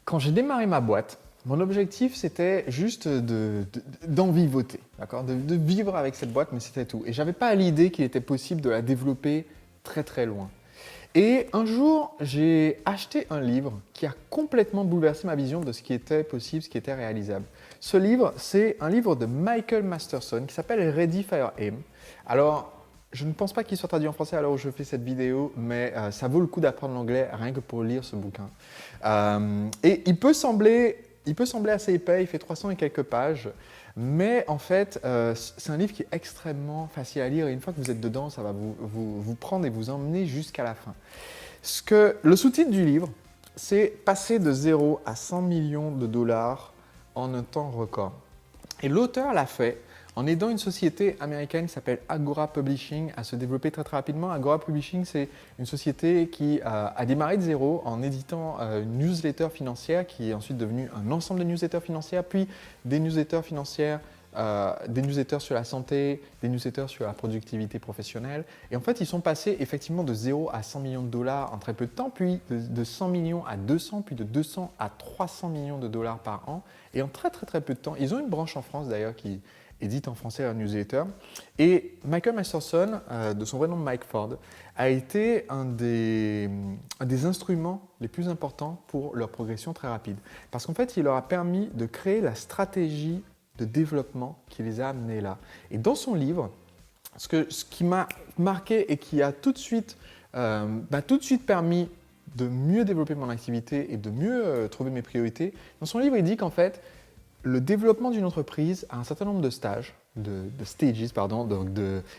Quand j'ai démarré ma boîte, mon objectif c'était juste d'en vivoter, d'accord, de vivre avec cette boîte, mais c'était tout. Et j'avais pas l'idée qu'il était possible de la développer très très loin. Et un jour, j'ai acheté un livre qui a complètement bouleversé ma vision de ce qui était possible, ce qui était réalisable. Ce livre, c'est un livre de Michael Masterson qui s'appelle Ready Fire Aim. Alors, je ne pense pas qu'il soit traduit en français à l'heure où je fais cette vidéo, mais ça vaut le coup d'apprendre l'anglais rien que pour lire ce bouquin. Et il peut sembler assez épais, il fait 300 et quelques pages, mais en fait, c'est un livre qui est extrêmement facile à lire et une fois que vous êtes dedans, ça va vous prendre et vous emmener jusqu'à la fin. Le sous-titre du livre, c'est « Passer de 0 à 100 millions de dollars en un temps record ». Et l'auteur l'a fait en aidant une société américaine qui s'appelle Agora Publishing à se développer très très rapidement. Agora Publishing, c'est une société qui a démarré de zéro en éditant une newsletter financière qui est ensuite devenue un ensemble de newsletters financières, puis des newsletters financières, des newsletters sur la santé, des newsletters sur la productivité professionnelle. Et en fait, ils sont passés effectivement de 0 à 100 millions de dollars en très peu de temps, puis de 100 millions à 200, puis de 200 à 300 millions de dollars par an. Et en très très très peu de temps, ils ont une branche en France d'ailleurs qui édite en français leur newsletter. Et Michael Masterson, de son vrai nom Mike Ford, a été un des instruments les plus importants pour leur progression très rapide. Parce qu'en fait, il leur a permis de créer la stratégie de développement qui les a amenés là. Et dans son livre, ce qui m'a marqué et qui a tout de suite permis de mieux développer mon activité et de mieux trouver mes priorités, dans son livre, il dit qu'en fait, le développement d'une entreprise a un certain nombre de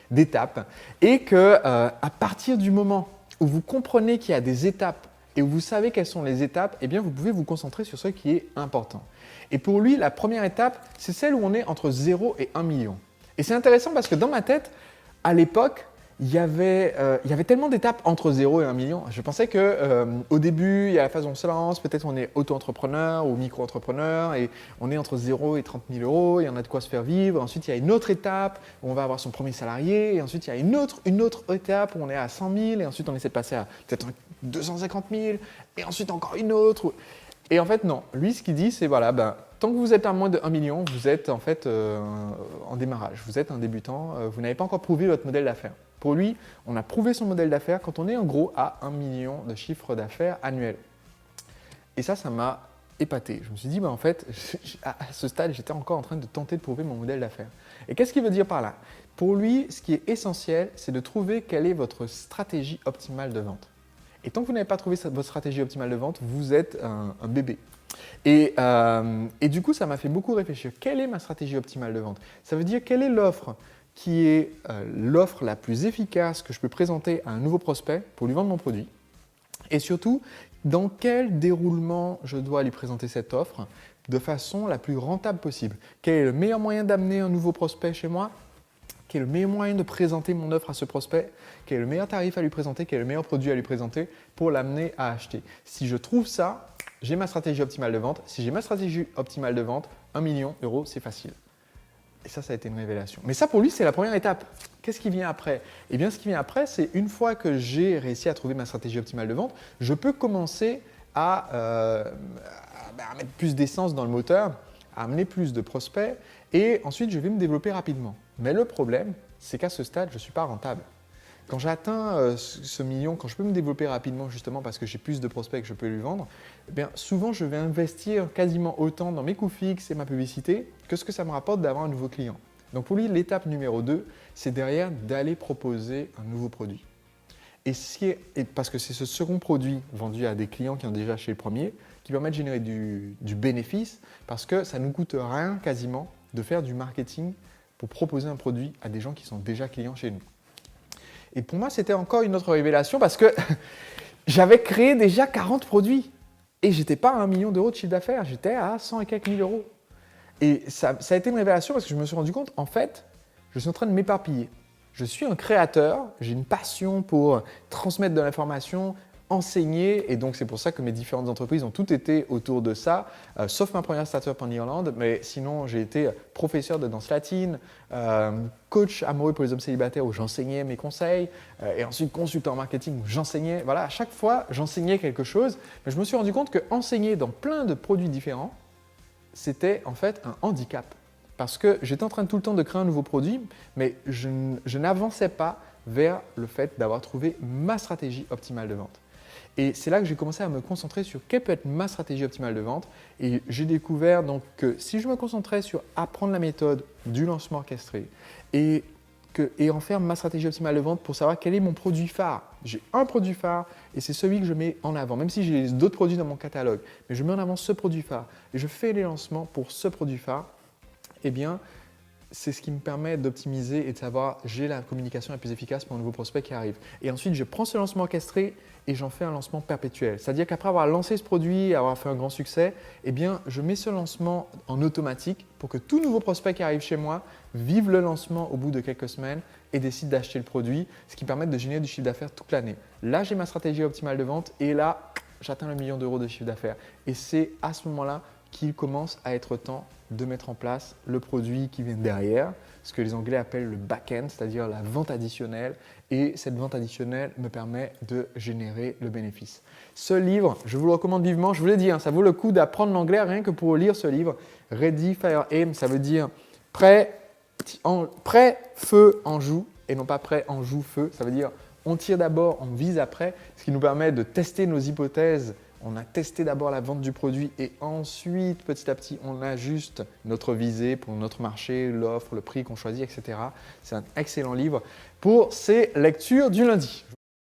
d'étapes, et que à partir du moment où vous comprenez qu'il y a des étapes et où vous savez quelles sont les étapes, eh bien vous pouvez vous concentrer sur ce qui est important. Et pour lui, la première étape, c'est celle où on est entre 0 et 1 million. Et c'est intéressant parce que dans ma tête, à l'époque, il y avait tellement d'étapes entre 0 et 1 million. Je pensais qu'au début, il y a la phase où on se lance, peut-être on est auto-entrepreneur ou micro-entrepreneur et on est entre 0 et 30 000 euros et on a de quoi se faire vivre. Ensuite, il y a une autre étape où on va avoir son premier salarié et ensuite, il y a une autre étape où on est à 100 000 et ensuite, on essaie de passer à peut-être 250 000 et ensuite encore une autre. Et en fait, non. Lui, ce qu'il dit, c'est voilà, tant que vous êtes à moins de 1 million, vous êtes en fait en démarrage. Vous êtes un débutant, vous n'avez pas encore prouvé votre modèle d'affaires. Pour lui, on a prouvé son modèle d'affaires quand on est en gros à 1 million de chiffre d'affaires annuel. Et ça m'a épaté. Je me suis dit, en fait, à ce stade, j'étais encore en train de tenter de prouver mon modèle d'affaires. Et qu'est-ce qu'il veut dire par là? Pour lui, ce qui est essentiel, c'est de trouver quelle est votre stratégie optimale de vente. Et tant que vous n'avez pas trouvé votre stratégie optimale de vente, vous êtes un bébé. Et du coup, ça m'a fait beaucoup réfléchir. Quelle est ma stratégie optimale de vente? Ça veut dire quelle est l'offre qui est l'offre la plus efficace que je peux présenter à un nouveau prospect pour lui vendre mon produit. Et surtout, dans quel déroulement je dois lui présenter cette offre de façon la plus rentable possible. Quel est le meilleur moyen d'amener un nouveau prospect chez moi? Quel est le meilleur moyen de présenter mon offre à ce prospect? Quel est le meilleur tarif à lui présenter? Quel est le meilleur produit à lui présenter pour l'amener à acheter? Si je trouve ça, j'ai ma stratégie optimale de vente. Si j'ai ma stratégie optimale de vente, 1 million d'euros, c'est facile. Et ça a été une révélation. Mais ça, pour lui, c'est la première étape. Qu'est-ce qui vient après? Eh bien, ce qui vient après, c'est une fois que j'ai réussi à trouver ma stratégie optimale de vente, je peux commencer à mettre plus d'essence dans le moteur, à amener plus de prospects et ensuite, je vais me développer rapidement. Mais le problème, c'est qu'à ce stade, je ne suis pas rentable. Quand j'atteins ce million, quand je peux me développer rapidement justement parce que j'ai plus de prospects que je peux lui vendre, eh bien, souvent je vais investir quasiment autant dans mes coûts fixes et ma publicité que ce que ça me rapporte d'avoir un nouveau client. Donc pour lui, l'étape numéro 2, c'est derrière d'aller proposer un nouveau produit. Et parce que c'est ce second produit vendu à des clients qui ont déjà acheté le premier qui permet de générer du bénéfice parce que ça ne nous coûte rien quasiment de faire du marketing pour proposer un produit à des gens qui sont déjà clients chez nous. Et pour moi, c'était encore une autre révélation parce que j'avais créé déjà 40 produits et je n'étais pas à 1 million d'euros de chiffre d'affaires, j'étais à 100 et quelques mille euros. Et ça a été une révélation parce que je me suis rendu compte, en fait, je suis en train de m'éparpiller. Je suis un créateur, j'ai une passion pour transmettre de l'information enseigner, et donc c'est pour ça que mes différentes entreprises ont toutes été autour de ça, sauf ma première start-up en Irlande, mais sinon j'ai été professeur de danse latine, coach amoureux pour les hommes célibataires où j'enseignais mes conseils, et ensuite consultant en marketing où j'enseignais. Voilà, à chaque fois j'enseignais quelque chose, mais je me suis rendu compte que enseigner dans plein de produits différents, c'était en fait un handicap. Parce que j'étais en train tout le temps de créer un nouveau produit, mais je n'avançais pas vers le fait d'avoir trouvé ma stratégie optimale de vente. Et c'est là que j'ai commencé à me concentrer sur quelle peut être ma stratégie optimale de vente. Et j'ai découvert donc que si je me concentrais sur apprendre la méthode du lancement orchestré et en faire ma stratégie optimale de vente pour savoir quel est mon produit phare. J'ai un produit phare et c'est celui que je mets en avant, même si j'ai d'autres produits dans mon catalogue. Mais je mets en avant ce produit phare et je fais les lancements pour ce produit phare. Eh bien, c'est ce qui me permet d'optimiser et de savoir j'ai la communication la plus efficace pour un nouveau prospect qui arrive. Et ensuite, je prends ce lancement orchestré et j'en fais un lancement perpétuel. C'est-à-dire qu'après avoir lancé ce produit et avoir fait un grand succès, eh bien, je mets ce lancement en automatique pour que tout nouveau prospect qui arrive chez moi vive le lancement au bout de quelques semaines et décide d'acheter le produit, ce qui permet de générer du chiffre d'affaires toute l'année. Là, j'ai ma stratégie optimale de vente et là, j'atteins le million d'euros de chiffre d'affaires. Et c'est à ce moment-là qu'il commence à être temps de mettre en place le produit qui vient derrière, ce que les Anglais appellent le back-end, c'est-à-dire la vente additionnelle. Et cette vente additionnelle me permet de générer le bénéfice. Ce livre, je vous le recommande vivement. Je vous l'ai dit, ça vaut le coup d'apprendre l'anglais rien que pour lire ce livre. Ready, Fire, Aim, ça veut dire prêt, feu, en joue, et non pas prêt, en joue, feu. Ça veut dire on tire d'abord, on vise après, ce qui nous permet de tester nos hypothèses. On a testé d'abord la vente du produit et ensuite, petit à petit, on ajuste notre visée pour notre marché, l'offre, le prix qu'on choisit, etc. C'est un excellent livre pour ces lectures du lundi.